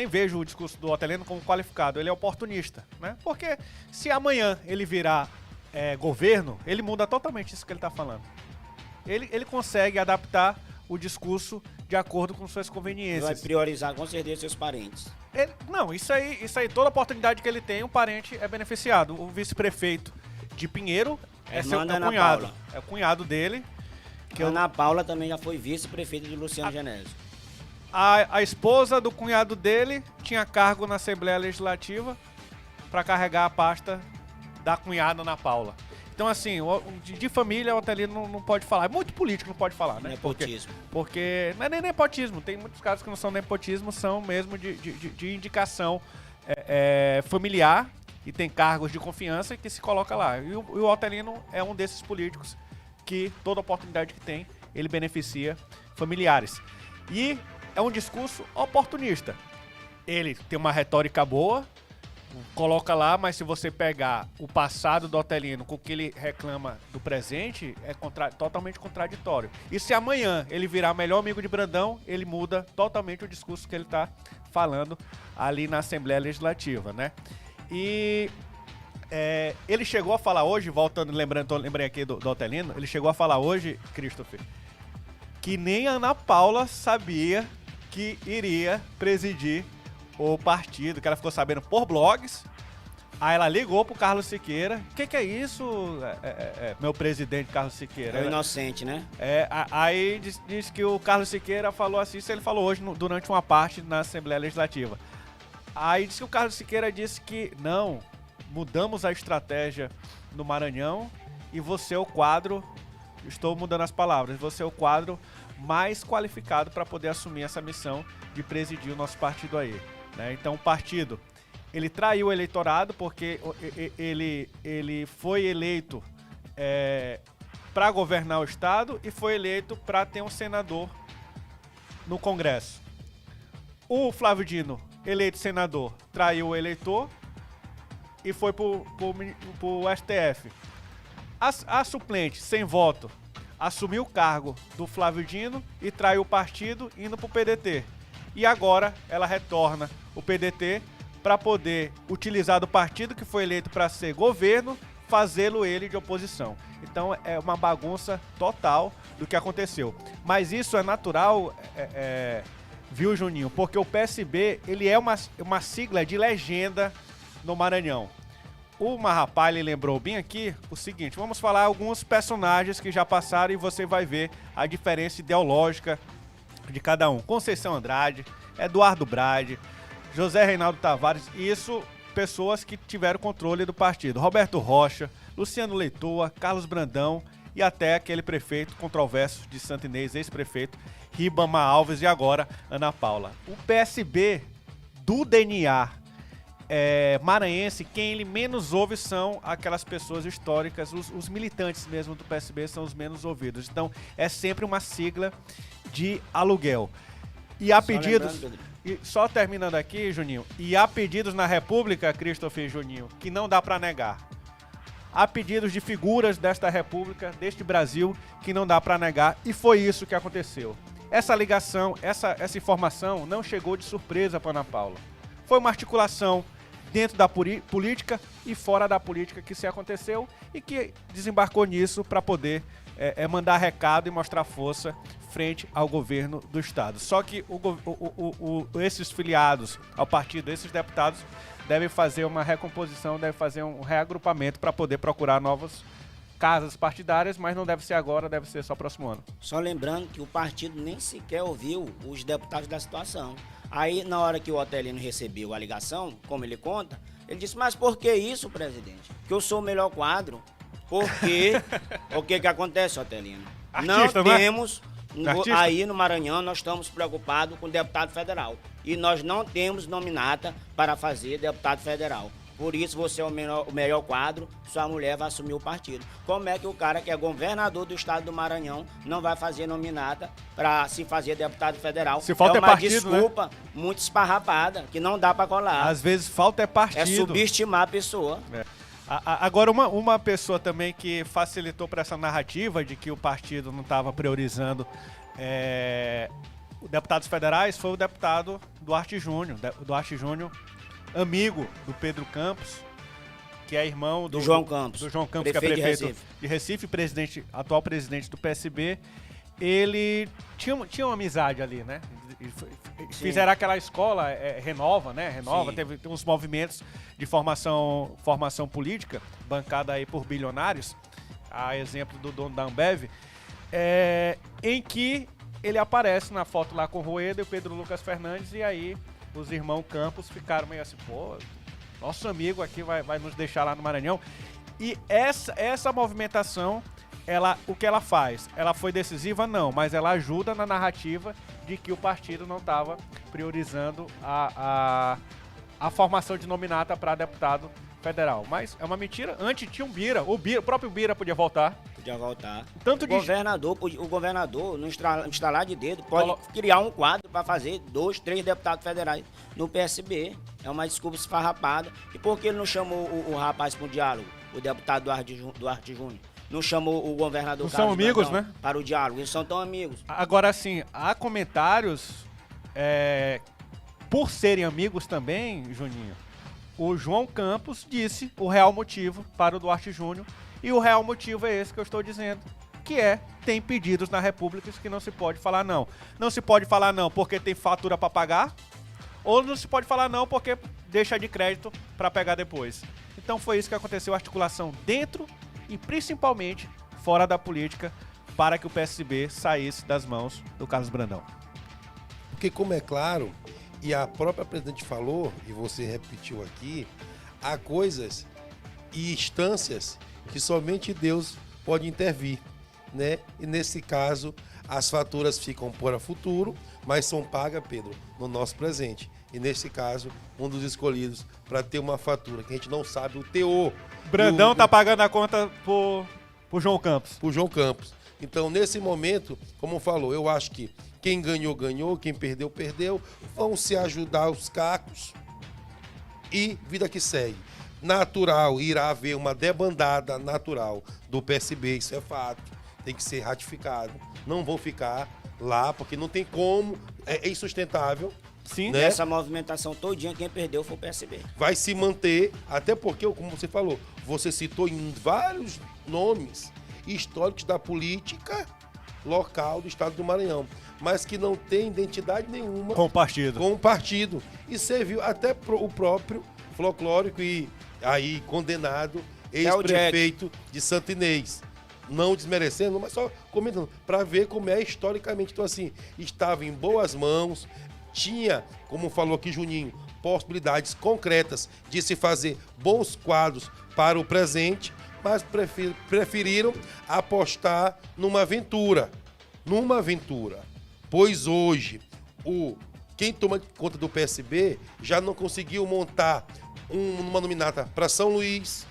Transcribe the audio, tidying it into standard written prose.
nem vejo o discurso do Otelino como qualificado, ele é oportunista, né? Porque se amanhã ele virar governo, ele muda totalmente isso que ele está falando. Ele consegue adaptar o discurso de acordo com suas conveniências. Vai priorizar com certeza seus parentes. Não, isso aí, toda oportunidade que ele tem, um parente é beneficiado. O vice-prefeito de Pinheiro é seu cunhado. Paula. É o cunhado dele. Ana Paula também já foi vice-prefeita de Luciano Genésio. A esposa do cunhado dele tinha cargo na Assembleia Legislativa para carregar a pasta da cunhada Ana Paula. Então, assim, de família, o Otelino não pode falar. É muito político, não pode falar, né? Nepotismo. Porque não é nem nepotismo. Tem muitos casos que não são nepotismo, são mesmo de indicação familiar e tem cargos de confiança que se coloca lá. E o Otelino é um desses políticos que toda oportunidade que tem, ele beneficia familiares. E é um discurso oportunista. Ele tem uma retórica boa, coloca lá, mas se você pegar o passado do Otelino com o que ele reclama do presente, é totalmente contraditório. E se amanhã ele virar melhor amigo de Brandão, ele muda totalmente o discurso que ele está falando ali na Assembleia Legislativa, né? E ele chegou a falar hoje, voltando, lembrei aqui do Otelino, ele chegou a falar hoje, Christopher, que nem a Ana Paula sabia que iria presidir o partido, que ela ficou sabendo por blogs. Aí ela ligou pro Carlos Siqueira. O que é isso, meu presidente Carlos Siqueira? É o inocente, né? Aí disse que o Carlos Siqueira falou assim, isso ele falou hoje durante uma parte na Assembleia Legislativa. Aí disse que o Carlos Siqueira disse que não, mudamos a estratégia no Maranhão e você é o quadro, estou mudando as palavras, você é o quadro mais qualificado para poder assumir essa missão de presidir o nosso partido aí. Né? Então o partido, ele traiu o eleitorado porque ele foi eleito para governar o estado e foi eleito para ter um senador no Congresso. O Flávio Dino, eleito senador, traiu o eleitor e foi pro STF. A suplente, sem voto, assumiu o cargo do Flávio Dino e traiu o partido indo pro PDT. E agora ela retorna o PDT para poder utilizar do partido que foi eleito para ser governo, fazê-lo ele de oposição. Então é uma bagunça total do que aconteceu. Mas isso é natural, viu, Juninho? Porque o PSB ele é uma sigla de legenda no Maranhão. O Marrapá, ele lembrou bem aqui o seguinte, vamos falar alguns personagens que já passaram e você vai ver a diferença ideológica de cada um. Conceição Andrade, Eduardo Brade, José Reinaldo Tavares, isso pessoas que tiveram controle do partido. Roberto Rocha, Luciano Leitoa, Carlos Brandão e até aquele prefeito controverso de Santo Inês, ex-prefeito Ribamar Alves e agora Ana Paula. O PSB do DNA maranhense, quem ele menos ouve são aquelas pessoas históricas, os militantes mesmo do PSB são os menos ouvidos. Então é sempre uma sigla de aluguel. E há pedidos, só terminando aqui, Juninho, e há pedidos na República, Christopher e Juninho, que não dá para negar. Há pedidos de figuras desta República, deste Brasil, que não dá para negar, e foi isso que aconteceu. Essa ligação, essa informação não chegou de surpresa para Ana Paula. Foi uma articulação dentro da política e fora da política que se aconteceu e que desembarcou nisso para poder mandar recado e mostrar força frente ao governo do estado. Só que esses filiados ao partido, esses deputados, devem fazer uma recomposição, devem fazer um reagrupamento para poder procurar novas casas partidárias, mas não deve ser agora, deve ser só próximo ano. Só lembrando que o partido nem sequer ouviu os deputados da situação. Aí, na hora que o Otelino recebeu a ligação, como ele conta, ele disse, mas por que isso, presidente? Que eu sou o melhor quadro. Porque o que acontece, Otelino? Artista, não temos, aí no Maranhão, nós estamos preocupados com o deputado federal. E nós não temos nominata para fazer deputado federal. Por isso você é o melhor quadro, sua mulher vai assumir o partido. Como é que o cara que é governador do estado do Maranhão não vai fazer nominata para se fazer deputado federal? Se falta uma partido, desculpa, né? Muito esparrapada, que não dá para colar. Às vezes falta partido. É subestimar a pessoa. Agora, uma pessoa também que facilitou para essa narrativa de que o partido não estava priorizando deputados federais foi o deputado Duarte Júnior. Duarte Júnior, amigo do Pedro Campos, que é irmão do João Campos. Do João Campos, que é prefeito de Recife, atual presidente do PSB. Ele tinha uma amizade ali, né? Fizeram aquela escola, Renova, né? Renova, teve uns movimentos de formação política, bancada aí por bilionários, a exemplo do dono da Ambev, em que ele aparece na foto lá com o Rueda e o Pedro Lucas Fernandes, e aí os irmãos Campos ficaram meio assim, pô, nosso amigo aqui vai nos deixar lá no Maranhão. E essa movimentação, o que ela faz? Ela foi decisiva? Não, mas ela ajuda na narrativa de que o partido não estava priorizando a formação de nominata para deputado federal. Mas é uma mentira. Antes tinha um Bira. O próprio Bira podia voltar. Podia voltar. Tanto o governador, no instalar de dedo, pode criar um quadro para fazer 2, 3 deputados federais no PSB. É uma desculpa esfarrapada. E por que ele não chamou o rapaz para o diálogo? O deputado Duarte Júnior. Não chamou o governador Não são amigos, né? Para o diálogo. Eles são tão amigos. Agora, sim, há comentários, por serem amigos também, Juninho, o João Campos disse o real motivo para o Duarte Júnior, e o real motivo é esse que eu estou dizendo, que tem pedidos na República que não se pode falar não. Não se pode falar não porque tem fatura para pagar, ou não se pode falar não porque deixa de crédito para pegar depois. Então foi isso que aconteceu, articulação dentro e principalmente fora da política para que o PSB saísse das mãos do Carlos Brandão. Porque como é claro, e a própria presidente falou, e você repetiu aqui, há coisas e instâncias que somente Deus pode intervir, né? E nesse caso, as faturas ficam para futuro, mas são pagas, Pedro, no nosso presente. E nesse caso, um dos escolhidos para ter uma fatura que a gente não sabe o teor. Brandão tá pagando a conta pro João Campos. Pro João Campos. Então, nesse momento, como falou, eu acho que quem ganhou, ganhou, quem perdeu, perdeu. Vão se ajudar os cacos e vida que segue. Natural, irá haver uma debandada natural do PSB, isso é fato. Tem que ser ratificado. Não vão ficar lá, porque não tem como, é insustentável. Sim, né? Essa movimentação todinha, quem perdeu foi o PSB. Vai se manter, até porque, como você falou, você citou em vários nomes históricos da política local do estado do Maranhão, mas que não tem identidade nenhuma com o partido. E serviu até o próprio folclórico e aí condenado ex-prefeito de Santo Inês. Não desmerecendo, mas só comentando, para ver como é historicamente. Então, assim, estava em boas mãos, tinha, como falou aqui Juninho, possibilidades concretas de se fazer bons quadros para o presente, mas preferiram apostar numa aventura. Pois hoje, quem toma conta do PSB já não conseguiu montar uma nominata para São Luís,